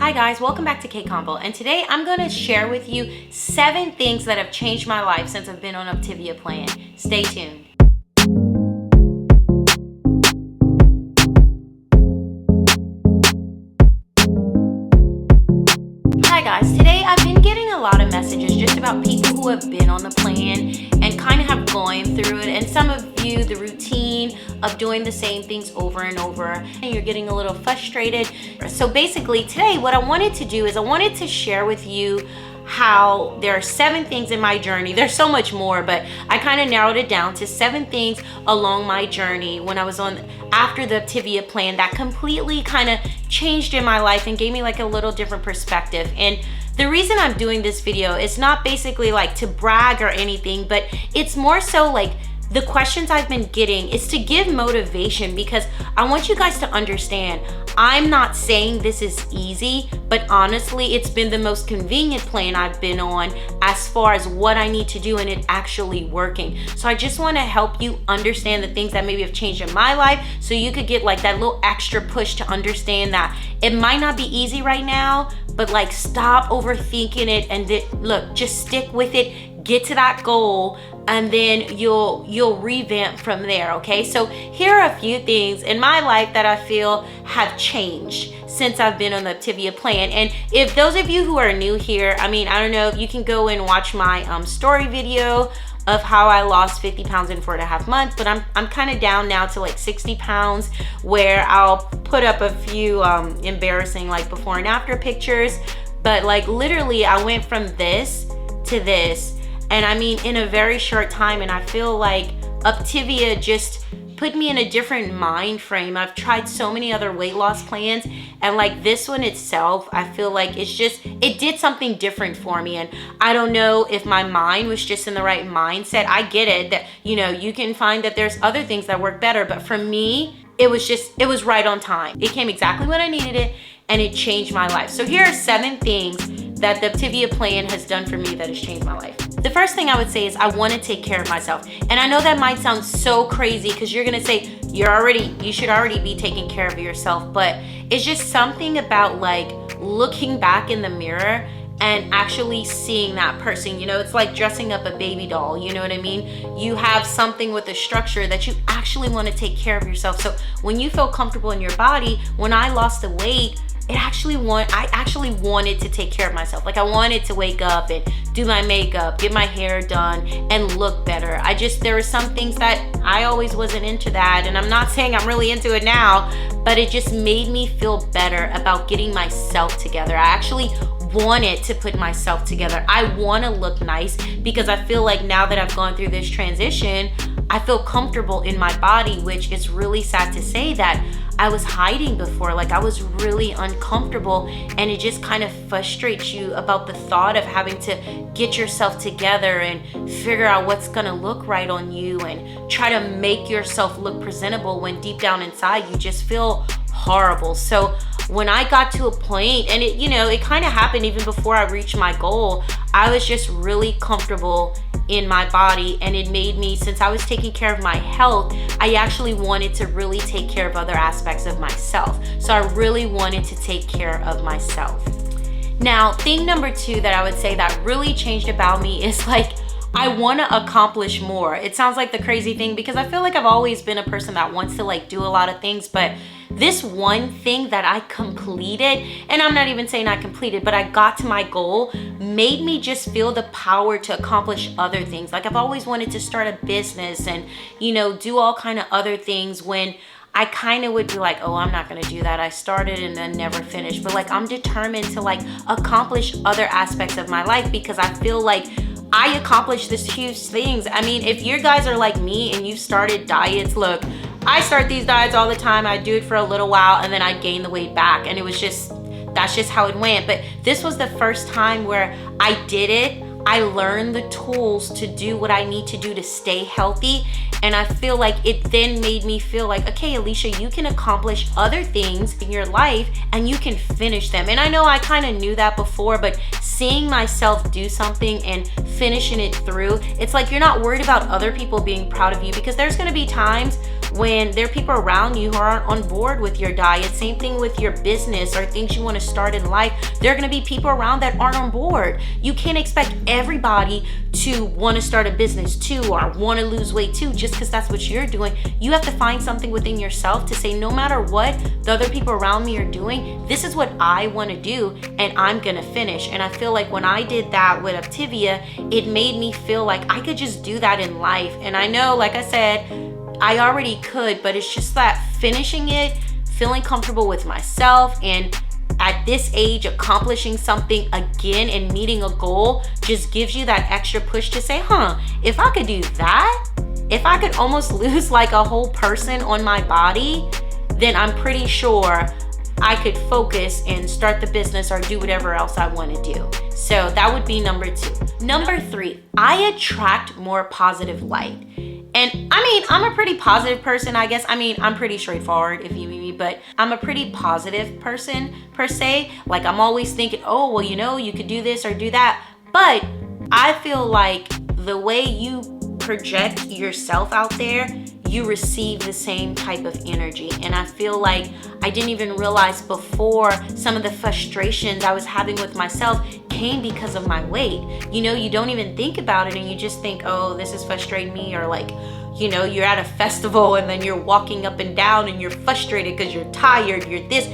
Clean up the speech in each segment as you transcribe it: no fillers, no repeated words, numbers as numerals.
Hi guys, welcome back to Kaykonvo, and today I'm going to share with you 7 things that have changed my life since I've been on Optavia plan. Stay tuned. Hi guys, today I've been getting a lot of messages just about people who have been on the plan and kind of have gone through it, and some of you, the routine of doing the same things over and over, and you're getting a little frustrated. So basically today what I wanted to do is I wanted to share with you how there are 7 things in my journey. There's so much more, but I kind of narrowed it down to 7 things along my journey when I was on after the Optavia plan that completely kind of changed in my life and gave me like a little different perspective. And the reason I'm doing this video is not basically like to brag or anything, but it's more so like the questions I've been getting is to give motivation, because I want you guys to understand I'm not saying this is easy, but honestly it's been the most convenient plan I've been on as far as what I need to do and it actually working. So I just want to help you understand the things that maybe have changed in my life so you could get like that little extra push to understand that it might not be easy right now, but like stop overthinking it and look, just stick with it, get to that goal, and then you'll revamp from there. Okay, so here are a few things in my life that I feel have changed since I've been on the Optavia plan. And if those of you who are new here, I mean, I don't know, you can go and watch my story video of how I lost 50 pounds in 4.5 months, but I'm kind of down now to like 60 pounds, where I'll put up a few embarrassing like before and after pictures. But like literally I went from this to this, and I mean in a very short time, and I feel like Optavia just put me in a different mind frame. I've tried so many other weight loss plans, and like this one itself, I feel like it did something different for me. And I don't know if my mind was just in the right mindset. I get it that, you know, you can find that there's other things that work better, but for me, it was right on time. It came exactly when I needed it, and it changed my life. So here are 7 things that the Optavia plan has done for me that has changed my life. The first thing I would say is I want to take care of myself. And I know that might sound so crazy because you're gonna say you should already be taking care of yourself, but it's just something about like looking back in the mirror and actually seeing that person. You know, it's like dressing up a baby doll, you know what I mean? You have something with a structure that you actually want to take care of yourself. So when you feel comfortable in your body, when I lost the weight, I actually wanted to take care of myself. Like I wanted to wake up and do my makeup, get my hair done, and look better. There were some things that I always wasn't into that, and I'm not saying I'm really into it now, but it just made me feel better about getting myself together. I actually wanted to put myself together. I want to look nice because I feel like now that I've gone through this transition, I feel comfortable in my body, which is really sad to say that I was hiding before. Like I was really uncomfortable, and it just kind of frustrates you about the thought of having to get yourself together and figure out what's gonna look right on you and try to make yourself look presentable when deep down inside you just feel horrible. So when I got to a point, and it kind of happened even before I reached my goal, I was just really comfortable in my body, and it made me, since I was taking care of my health, I actually wanted to really take care of other aspects of myself. So I really wanted to take care of myself. Now, thing number 2 that I would say that really changed about me is like, I want to accomplish more. It sounds like the crazy thing because I feel like I've always been a person that wants to like do a lot of things, but this one thing that I completed, and I'm not even saying I completed, but I got to my goal, made me just feel the power to accomplish other things. Like I've always wanted to start a business and, do all kind of other things, when I kind of would be like, oh, I'm not gonna do that. I started and then never finished. But like I'm determined to like accomplish other aspects of my life because I feel like I accomplished this huge things. I mean, if you guys are like me and you started diets, look, I start these diets all the time. I do it for a little while and then I gain the weight back, and that's just how it went. But this was the first time where I did it. I learned the tools to do what I need to do to stay healthy. And I feel like it then made me feel like, okay, Alicia, you can accomplish other things in your life and you can finish them. And I know I kind of knew that before, but seeing myself do something and finishing it through, it's like you're not worried about other people being proud of you, because there's going to be times when there are people around you who aren't on board with your diet. Same thing with your business or things you want to start in life. There are going to be people around that aren't on board. You can't expect everybody to want to start a business too or want to lose weight too just because that's what you're doing. You have to find something within yourself to say, no matter what the other people around me are doing, this is what I want to do and I'm going to finish. And I feel like when I did that with Optavia, it made me feel like I could just do that in life. And I know, like I said, I already could, but it's just that finishing it, feeling comfortable with myself, and at this age, accomplishing something again and meeting a goal just gives you that extra push to say, if I could do that, if I could almost lose like a whole person on my body, then I'm pretty sure I could focus and start the business or do whatever else I want to do. So that would be number 2. Number 3, I attract more positive light. And I mean, I'm a pretty positive person, I guess. I mean, I'm pretty straightforward if you meet me, but I'm a pretty positive person per se. Like I'm always thinking, oh, well, you could do this or do that. But I feel like the way you project yourself out there, you receive the same type of energy. And I feel like I didn't even realize before some of the frustrations I was having with myself came because of my weight. You don't even think about it and you just think, oh, this is frustrating me, or like, you're at a festival and then you're walking up and down and you're frustrated because you're tired, you're this.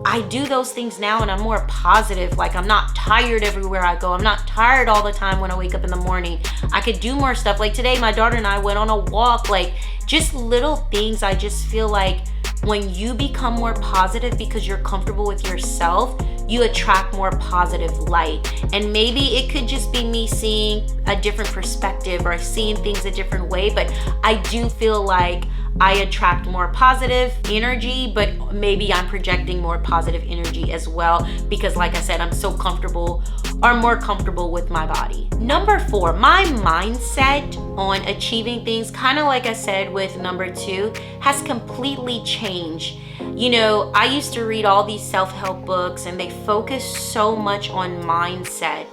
I do those things now and I'm more positive. Like I'm not tired everywhere I go. I'm not tired all the time when I wake up in the morning. I could do more stuff. Like today, my daughter and I went on a walk, like just little things. I just feel like when you become more positive because you're comfortable with yourself, you attract more positive light. And maybe it could just be me seeing a different perspective or seeing things a different way, but I do feel like I attract more positive energy, but maybe I'm projecting more positive energy as well because, like I said, I'm so comfortable or more comfortable with my body. Number 4, my mindset on achieving things, kind of like I said with number 2, has completely changed. I used to read all these self-help books and they focus so much on mindset.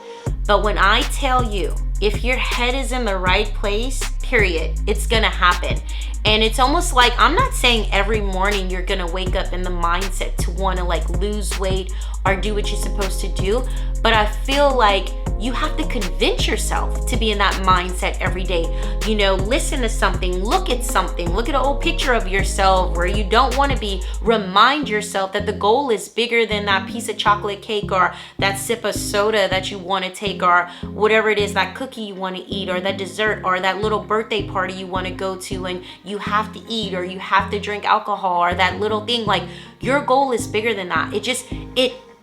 But when I tell you, if your head is in the right place, period, it's gonna happen. And it's almost like, I'm not saying every morning you're gonna wake up in the mindset to wanna like lose weight or do what you're supposed to do, but I feel like you have to convince yourself to be in that mindset every day. Listen to something, look at an old picture of yourself where you don't want to be. Remind yourself that the goal is bigger than that piece of chocolate cake or that sip of soda that you want to take or whatever it is, that cookie you want to eat or that dessert or that little birthday party you want to go to and you have to eat or you have to drink alcohol or that little thing. Like your goal is bigger than that.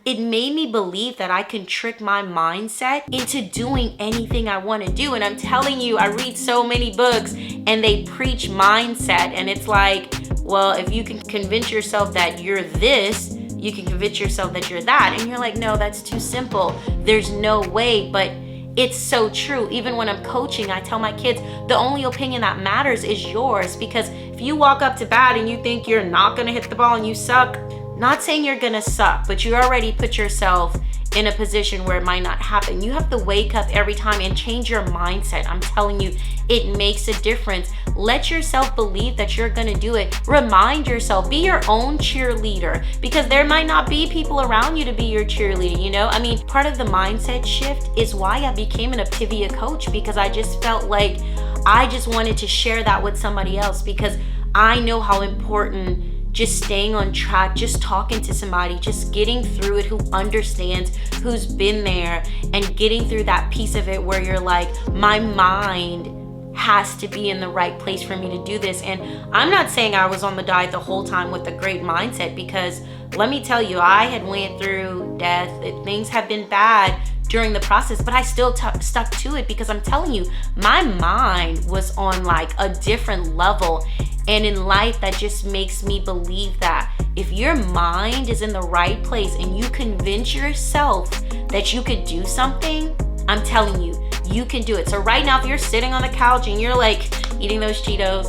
It made me believe that I can trick my mindset into doing anything I want to do. And I'm telling you, I read so many books and they preach mindset. And it's like, well, if you can convince yourself that you're this, you can convince yourself that you're that. And you're like, no, that's too simple. There's no way. But it's so true. Even when I'm coaching, I tell my kids, the only opinion that matters is yours. Because if you walk up to bat and you think you're not going to hit the ball and you suck, not saying you're gonna suck, but you already put yourself in a position where it might not happen. You have to wake up every time and change your mindset. I'm telling you, it makes a difference. Let yourself believe that you're gonna do it. Remind yourself, be your own cheerleader, because there might not be people around you to be your cheerleader, part of the mindset shift is why I became an Optavia coach, because I just felt like I just wanted to share that with somebody else, because I know how important just staying on track, just talking to somebody, just getting through it, who understands, who's been there, and getting through that piece of it where you're like, my mind has to be in the right place for me to do this. And I'm not saying I was on the diet the whole time with a great mindset, because let me tell you, I had went through death. Things have been bad during the process, but I still stuck to it, because I'm telling you, my mind was on like a different level. And in life, that just makes me believe that if your mind is in the right place and you convince yourself that you could do something, I'm telling you, you can do it. So right now, if you're sitting on the couch and you're like eating those Cheetos,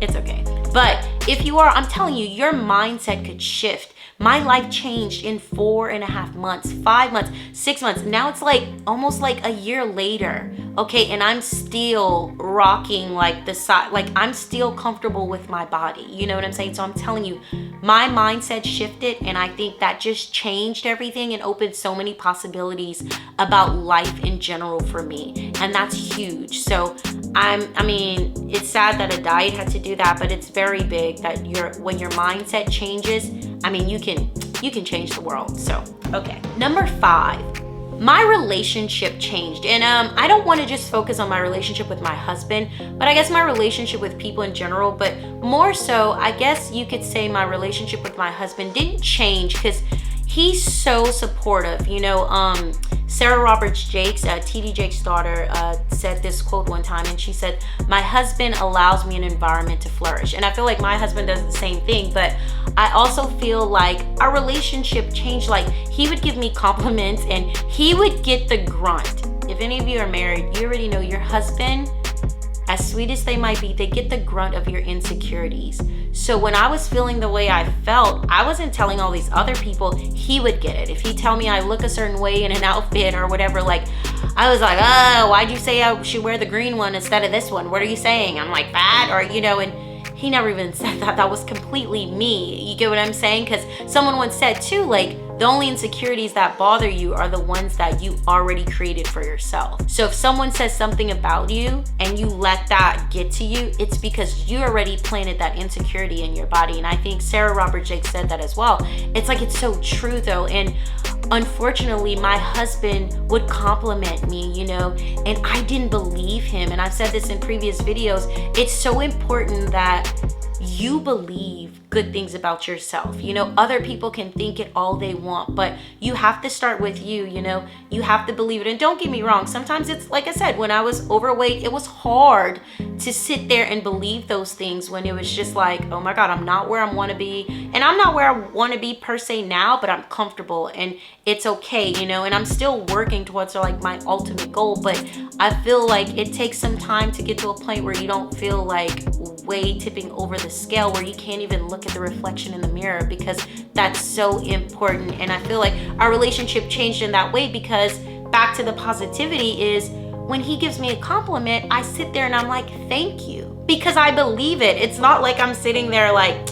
it's okay. But if you are, I'm telling you, your mindset could shift. My life changed in 4.5 months, 5 months, 6 months. Now it's like almost like a year later. Okay, and I'm still rocking like the side, like I'm still comfortable with my body. You know what I'm saying? So I'm telling you, my mindset shifted, and I think that just changed everything and opened so many possibilities about life in general for me. And that's huge. So I mean, it's sad that a diet had to do that, but it's very big that when your mindset changes, I mean, you can change the world. So, okay. Number 5. My relationship changed, and I don't want to just focus on my relationship with my husband, but I guess my relationship with people in general, but more so, I guess you could say my relationship with my husband didn't change because he's so supportive. You know, Sarah Roberts Jakes, TD Jakes' daughter, said this quote one time, and she said, "My husband allows me an environment to flourish." And I feel like my husband does the same thing, but I also feel like our relationship changed. Like, he would give me compliments and he would get the grunt. If any of you are married, you already know your husband, as sweet as they might be, they get the grunt of your insecurities. So when I was feeling the way I felt, I wasn't telling all these other people. He would get it. If he tell me I look a certain way in an outfit or whatever, like, I was like, "Oh, why'd you say I should wear the green one instead of this one? What are you saying? I'm like fat?" Or, you know, and he never even said that. That was completely me. You get what I'm saying? Because someone once said too, like, the only insecurities that bother you are the ones that you already created for yourself. So if someone says something about you and you let that get to you, it's because you already planted that insecurity in your body. And I think Sarah Roberts Jakes said that as well. It's like, it's so true though. And unfortunately, my husband would compliment me, you know, and I didn't believe him. And I've said this in previous videos. It's so important that you believe good things about yourself. You know, other people can think it all they want, but you have to start with you, you know, you have to believe it. And don't get me wrong, sometimes it's like I said, when I was overweight, it was hard to sit there and believe those things when it was just like, oh my God, I'm not where I want to be. And I'm not where I want to be per se now, but I'm comfortable and it's okay, you know, and I'm still working towards like my ultimate goal. But I feel like it takes some time to get to a point where you don't feel like way tipping over the scale, where you can't even look at the reflection in the mirror, because that's so important. And I feel like our relationship changed in that way, because back to the positivity is when he gives me a compliment, I sit there and I'm like, thank you, because I believe it. It's not like I'm sitting there like,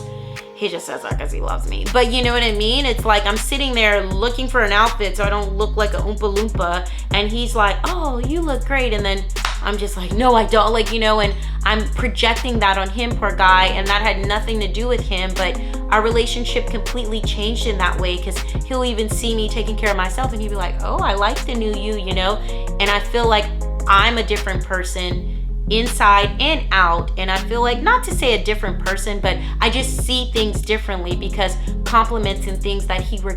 he just says that because he loves me. But you know what I mean? It's like I'm sitting there looking for an outfit so I don't look like a Oompa Loompa. And he's like, oh, you look great. And then I'm just like, no, I don't. Like, you know, and I'm projecting that on him, poor guy. And that had nothing to do with him. But our relationship completely changed in that way, because he'll even see me taking care of myself and he'll be like, oh, I like the new you know? And I feel like I'm a different person inside and out. And I feel like, not to say a different person, but I just see things differently, because compliments and things that he was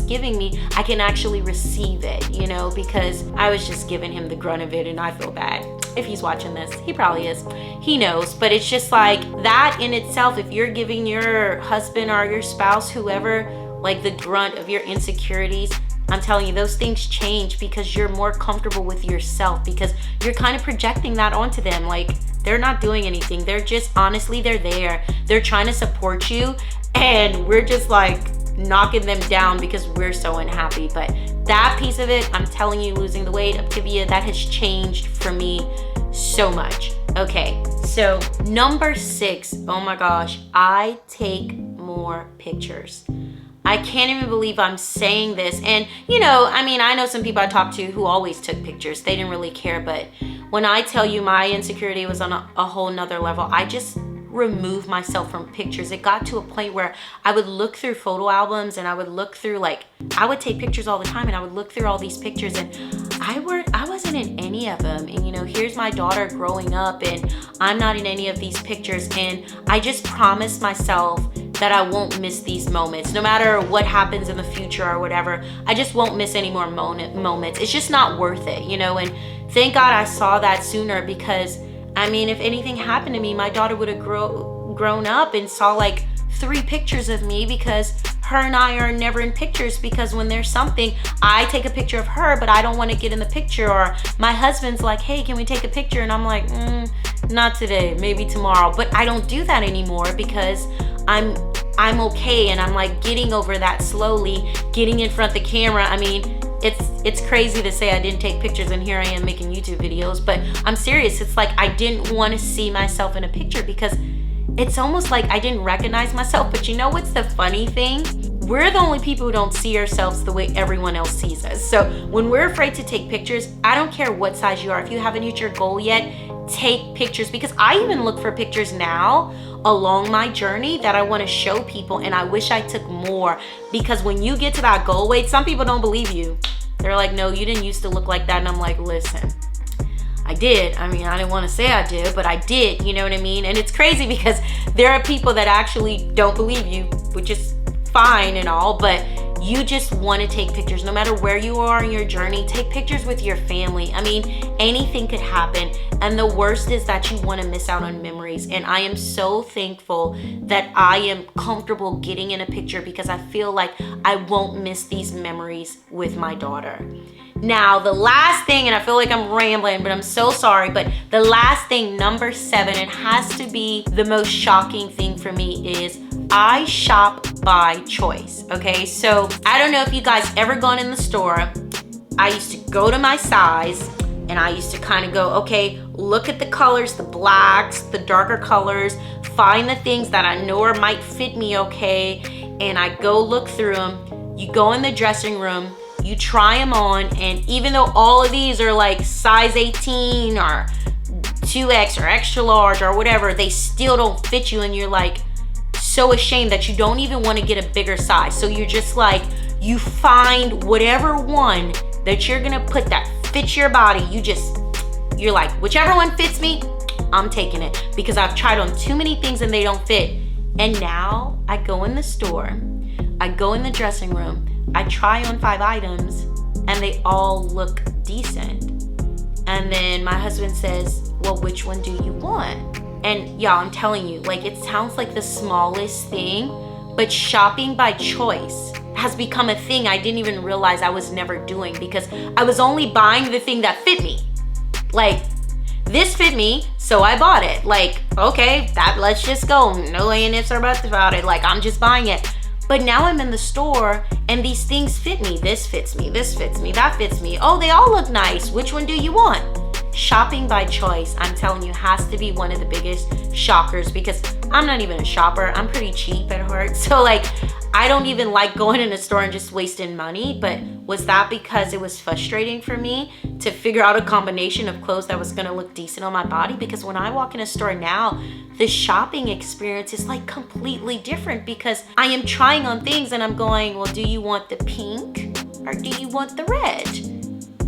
giving me, I can actually receive it, you know, because I was just giving him the grunt of it. And I feel bad if he's watching this. He probably is, he knows. But it's just like that in itself, if you're giving your husband or your spouse, whoever, like the grunt of your insecurities, I'm telling you, those things change because you're more comfortable with yourself, because you're kind of projecting that onto them. Like, they're not doing anything. They're just, honestly, they're there. They're trying to support you, and we're just like knocking them down because we're so unhappy. But that piece of it, I'm telling you, losing the weight, Optavia, that has changed for me so much. Okay, so number 6, oh my gosh, I take more pictures. I can't even believe I'm saying this. And, you know, I mean, I know some people I talked to who always took pictures. They didn't really care. But when I tell you my insecurity was on a whole nother level, I just removed myself from pictures. It got to a point where I would look through photo albums and I would look through, like, I would take pictures all the time, and I would look through all these pictures, and I wasn't in any of them. And, you know, here's my daughter growing up and I'm not in any of these pictures. And I just promised myself that I won't miss these moments. No matter what happens in the future or whatever, I just won't miss any more moments. It's just not worth it, you know? And thank God I saw that sooner, because, I mean, if anything happened to me, my daughter would have grown up and saw like 3 pictures of me, because her and I are never in pictures, because when there's something, I take a picture of her, but I don't want to get in the picture. Or my husband's like, hey, can we take a picture? And I'm like, not today, maybe tomorrow. But I don't do that anymore, because I'm I'm okay, and I'm like getting over that slowly, getting in front of the camera. I mean, it's crazy to say I didn't take pictures, and here I am making YouTube videos, but I'm serious. It's like I didn't want to see myself in a picture because it's almost like I didn't recognize myself. But you know what's the funny thing? We're the only people who don't see ourselves the way everyone else sees us. So when we're afraid to take pictures, I don't care what size you are. If you haven't hit your goal yet, take pictures, because I even look for pictures now along my journey that I want to show people, and I wish I took more, because when you get to that goal weight, some people don't believe you. They're like, no, you didn't used to look like that. And I'm like, listen, I did. I mean, I didn't want to say I did, but I did, you know what I mean? And it's crazy because there are people that actually don't believe you, which is fine and all, but you just want to take pictures. No matter where you are in your journey, take pictures with your family. I mean, anything could happen. And the worst is that you want to miss out on memories. And I am so thankful that I am comfortable getting in a picture, because I feel like I won't miss these memories with my daughter. Now, the last thing, and I feel like I'm rambling, but I'm so sorry, but the last thing, number 7, it has to be the most shocking thing for me, is I shop by choice, okay? So I don't know if you guys ever gone in the store. I used to go to my size, and I used to kind of go, okay, look at the colors, the blacks, the darker colors, find the things that I know might fit me okay, and I go look through them. You go in the dressing room, you try them on, and even though all of these are like size 18 or 2X or extra large or whatever, they still don't fit you, and you're like so ashamed that you don't even want to get a bigger size. So you're just like, you find whatever one that you're gonna put that fits your body. You're like, whichever one fits me, I'm taking it, because I've tried on too many things and they don't fit. And now I go in the store, I go in the dressing room, I try on 5 items, and they all look decent. And then my husband says, well, which one do you want? And y'all, I'm telling you, like, it sounds like the smallest thing, but shopping by choice has become a thing I didn't even realize I was never doing, because I was only buying the thing that fit me. Like, this fit me, so I bought it. Like, okay, let's just go. No ifs or buts about it. Like, I'm just buying it. But now I'm in the store and these things fit me. This fits me, this fits me, that fits me. Oh, they all look nice. Which one do you want? Shopping by choice, I'm telling you, has to be one of the biggest shockers, because I'm not even a shopper. I'm pretty cheap at heart. So like, I don't even like going in a store and just wasting money. But was that because it was frustrating for me to figure out a combination of clothes that was gonna look decent on my body? Because when I walk in a store now, the shopping experience is like completely different, because I am trying on things and I'm going, well, do you want the pink or do you want the red?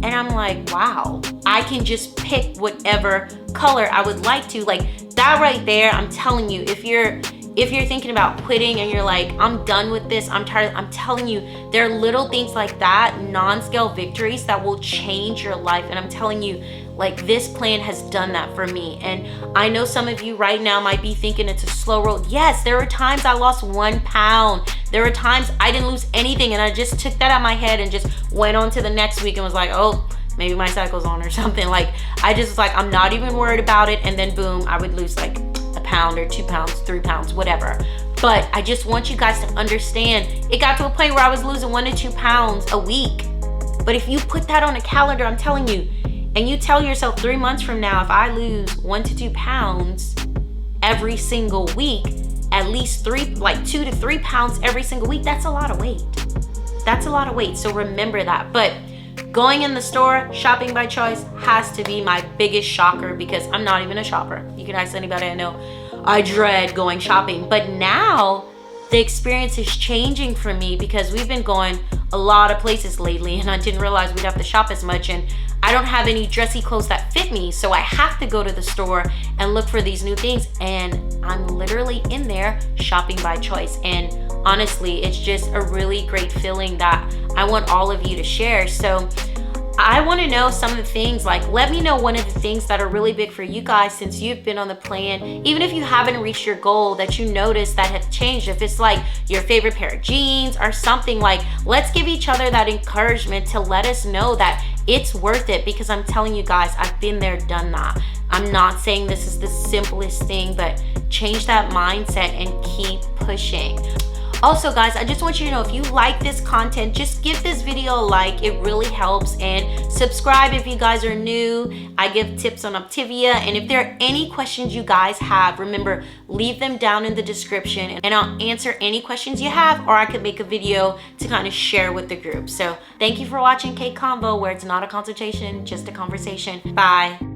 And I'm like, wow, I can just pick whatever color I would like to. Like, that right there, I'm telling you, if you're thinking about quitting and you're like, I'm done with this, I'm tired, I'm telling you, there are little things like that, non-scale victories that will change your life. And I'm telling you, like, this plan has done that for me. And I know some of you right now might be thinking it's a slow road. Yes, there were times I lost 1 pound. There were times I didn't lose anything, and I just took that out of my head and just went on to the next week and was like, oh, maybe my cycle's on or something. Like, I just was like, I'm not even worried about it. And then boom, I would lose like a pound or 2 pounds, 3 pounds, whatever. But I just want you guys to understand, it got to a point where I was losing 1 to 2 pounds a week. But if you put that on a calendar, I'm telling you, and you tell yourself 3 months from now, if I lose 1 to 2 pounds every single week, at least 2 to 3 pounds every single week, that's a lot of weight. That's a lot of weight. So remember that. But going in the store, shopping by choice, has to be my biggest shocker, because I'm not even a shopper. You can ask anybody I know. I dread going shopping. But now the experience is changing for me, because we've been going a lot of places lately, and I didn't realize we'd have to shop as much. And I don't have any dressy clothes that fit me, so I have to go to the store and look for these new things. And I'm literally in there shopping by choice. And honestly, it's just a really great feeling that I want all of you to share. So I want to know some of the things, like, let me know one of the things that are really big for you guys since you've been on the plan. Even if you haven't reached your goal, that you notice that have changed. If it's like your favorite pair of jeans or something, like, let's give each other that encouragement to let us know that it's worth it. Because I'm telling you guys, I've been there, done that. I'm not saying this is the simplest thing, but change that mindset and keep pushing. Also guys, I just want you to know, if you like this content, just give this video a like. It really helps. And subscribe if you guys are new. I give tips on Optavia. And if there are any questions you guys have, remember, leave them down in the description and I'll answer any questions you have, or I could make a video to kind of share with the group. So thank you for watching Kaykonvo, where it's not a consultation, just a conversation. Bye.